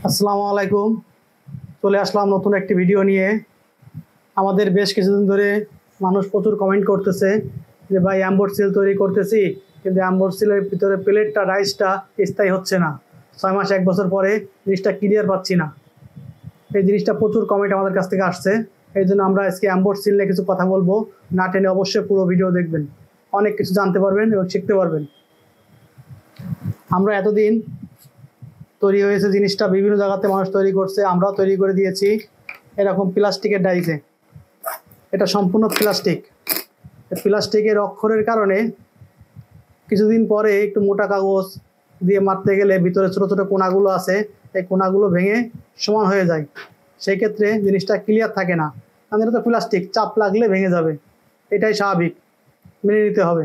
আসসালামু আলাইকুম। চলে আসলাম নতুন একটি ভিডিও নিয়ে। আমাদের বেশ কিছুদিন ধরে মানুষ প্রচুর কমেন্ট করতেছে যে ভাই অ্যাম্বোড সিল তৈরি করতেছি, কিন্তু অ্যাম্বোড সিলের ভিতরে প্লেটটা রাইসটা স্থায়ী হচ্ছে না। 6 মাস 1 বছর পরে জিনিসটা ক্লিয়ার পাচ্ছি না। এই জিনিসটা প্রচুর কমেন্ট আমাদের কাছ থেকে আসছে। এই জন্য আমরা আজকে অ্যাম্বোড সিল নিয়ে কিছু কথা বলবো। না টেনে অবশ্যই পুরো ভিডিও দেখবেন, অনেক কিছু জানতে পারবেন এবং শিখতে পারবেন। আমরা এতদিন তৈরি হয়েছে জিনিসটা বিভিন্ন জায়গাতে মানুষ তৈরি করছে, আমরাও তৈরি করে দিয়েছি এরকম প্লাস্টিকের ডাইসে। এটা সম্পূর্ণ প্লাস্টিকের অক্ষরের কারণে কিছুদিন পরে একটু মোটা কাগজ দিয়ে মারতে গেলে ভিতরে ছোট ছোট কোনাগুলো আছে, এই কোনাগুলো ভেঙে সমান হয়ে যায়। সেই ক্ষেত্রে জিনিসটা ক্লিয়ার থাকে না, কারণ এটা তো প্লাস্টিক, চাপ লাগলে ভেঙে যাবে, এটাই স্বাভাবিক, মেনে নিতে হবে।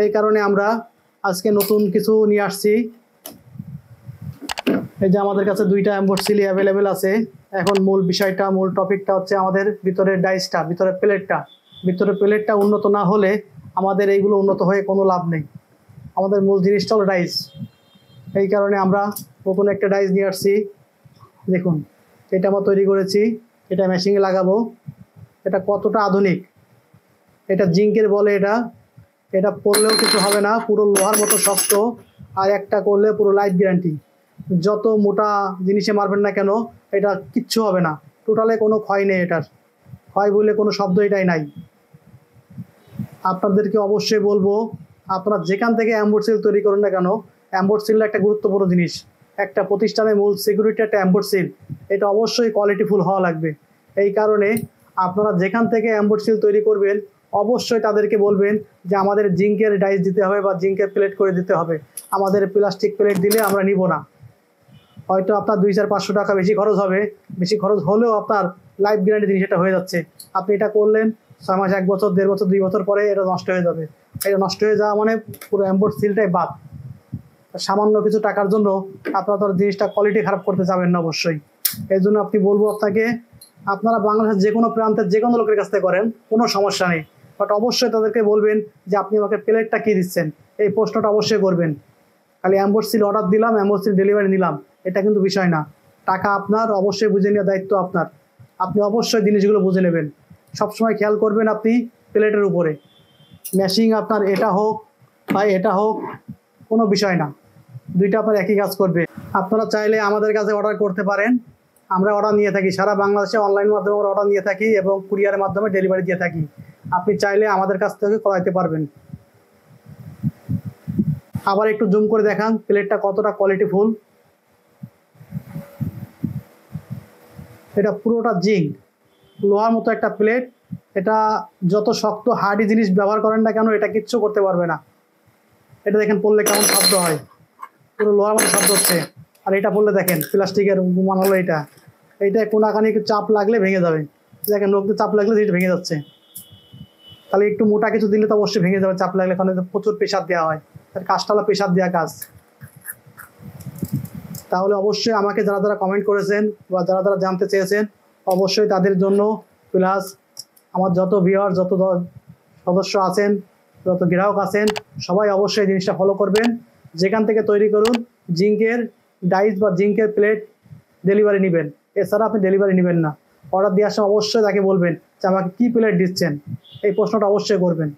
এই কারণে আমরা আজকে নতুন কিছু নিয়ে আসছি। এই যে আমাদের কাছে 2টা অ্যাম্বোড সিল অ্যাভেলেবেল আছে। এখন মূল বিষয়টা, মূল টপিকটা হচ্ছে আমাদের ভিতরের ডাইসটা, ভিতরের প্লেটটা উন্নত না হলে আমাদের এইগুলো উন্নত হয়ে কোনো লাভ নেই। আমাদের মূল জিনিসটা হলো ডাইস। এই কারণে আমরা নতুন একটা ডাইস নিয়ে আসছি। দেখুন, এটা আমরা তৈরি করেছি, এটা মেশিনে লাগাবো। এটা কতটা আধুনিক, এটা জিঙ্কের বলে। এটা পড়লেও কিছু হবে না, পুরো লোহার মতো শক্ত। আর একটা করলে পুরো লাইফ গ্যারান্টি। যত মোটা জিনিসে মারবেন না কেন, এটা কিচ্ছু হবে না, টোটালে কোনো ক্ষয় নেই। এটার ক্ষয় বলে কোনো শব্দ এটাই নাই। আপনাদেরকে অবশ্যই বলবো, আপনারা যেখান থেকে অ্যাম্বোড সিল তৈরি করুন না কেন, অ্যাম্বোড সিলটা একটা গুরুত্বপূর্ণ জিনিস। একটা প্রতিষ্ঠানের মূল সিকিউরিটি একটা অ্যাম্বোড সিল, এটা অবশ্যই কোয়ালিটিফুল হওয়া লাগবে। এই কারণে আপনারা যেখান থেকে অ্যাম্বোড সিল তৈরি করবেন, অবশ্যই তাদেরকে বলবেন যে আমাদের জিঙ্কের ডাইস দিতে হবে বা জিঙ্কের প্লেট করে দিতে হবে। আমাদের প্লাস্টিক প্লেট দিলে আমরা নিব না। হয়তো আপনার 200-500 টাকা বেশি খরচ হবে, বেশি খরচ হলেও আপনার লাইফ গ্যারান্টি জিনিস এটা হয়ে যাচ্ছে। আপনি এটা করলেন 6 মাস, 1 বছর, 1.5 বছর, 2 বছর পরে এটা নষ্ট হয়ে যাবে। এটা নষ্ট হয়ে যাওয়া মানে পুরো অ্যাম্বোড সিলটাই বাদ। সামান্য কিছু টাকার জন্য আপনারা তার জিনিসটা কোয়ালিটি খারাপ করতে যাবেন না অবশ্যই। এই জন্য আপনি বলবো আপনাকে, আপনারা বাংলাদেশের যে কোনো প্রান্তের যে কোনো লোকের কাছ থেকে করেন, কোনো সমস্যা নেই, বাট অবশ্যই তাদেরকে বলবেন যে আপনি আমাকে প্লেটটা কী দিচ্ছেন, এই প্রশ্নটা অবশ্যই করবেন। খালি অ্যাম্বোড সিল অর্ডার দিলাম, অ্যাম্বোড সিল ডেলিভারি নিলাম, এটা কিন্তু বিষয় না। টাকা আপনার, অবশ্যই বুঝে নেওয়ার দায়িত্ব আপনার। আপনি অবশ্যই জিনিসগুলো বুঝে নেবেন। সবসময় খেয়াল করবেন আপনি প্লেটের উপরে। ম্যাশিং আপনার এটা হোক বা এটা হোক, কোনো বিষয় না, দুইটা আপনার একই কাজ করবে। আপনারা চাইলে আমাদের কাছে অর্ডার করতে পারেন। আমরা অর্ডার নিয়ে থাকি সারা বাংলাদেশে, অনলাইনের মাধ্যমে আমরা অর্ডার নিয়ে থাকি এবং কুরিয়ারের মাধ্যমে ডেলিভারি দিয়ে থাকি। আপনি চাইলে আমাদের কাছ থেকে করাইতে পারবেন। আবার একটু জুম করে দেখান প্লেটটা কতটা কোয়ালিটিফুল। এটা পুরোটা জিঙ্ক, লোহার মতো একটা প্লেট। এটা যত শক্ত হার্ডি জিনিস ব্যবহার করেন না কেন, এটা কিচ্ছু করতে পারবে না। এটা দেখেন পড়লে কেমন শব্দ হয়, পুরো লোহার মতো শব্দ হচ্ছে। আর এটা পড়লে দেখেন প্লাস্টিকের মান হলো এইটা কোনাখানি একটু চাপ লাগলে ভেঙে যাবে। দেখেন নখ দিয়ে চাপ লাগলে যেটা ভেঙে যাচ্ছে। তাহলে একটু মোটা কিছু দিলে তো অবশ্যই ভেঙে যাবে চাপ লাগলে, কারণ প্রচুর প্রেশার দেওয়া হয়। তার কাজটা হলো প্রেশার দেওয়া কাজ। তাহলে অবশ্যই আমাকে যারা যারা কমেন্ট করেছেন বা যারা যারা জানতে চেয়েছেন, অবশ্যই তাদের জন্য, প্লাস আমার যত ভিউয়ার, যত সদস্য আছেন, যত গ্রাহক আছেন, সবাই অবশ্যই জিনিসটা ফলো করবেন। যেখান থেকে তৈরি করুন, জিঙ্কের ডাইস বা জিঙ্কের প্লেট ডেলিভারি নেবেন, এছাড়া আপনি ডেলিভারি নেবেন না। অর্ডার দেওয়ার সময় অবশ্যই তাকে বলবেন যে আমাকে কী প্লেট দিচ্ছেন, এই প্রশ্নটা অবশ্যই করবেন।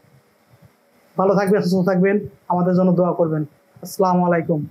ভালো থাকবেন, সুস্থ থাকবেন, আমাদের জন্য দোয়া করবেন। আসসালামু আলাইকুম।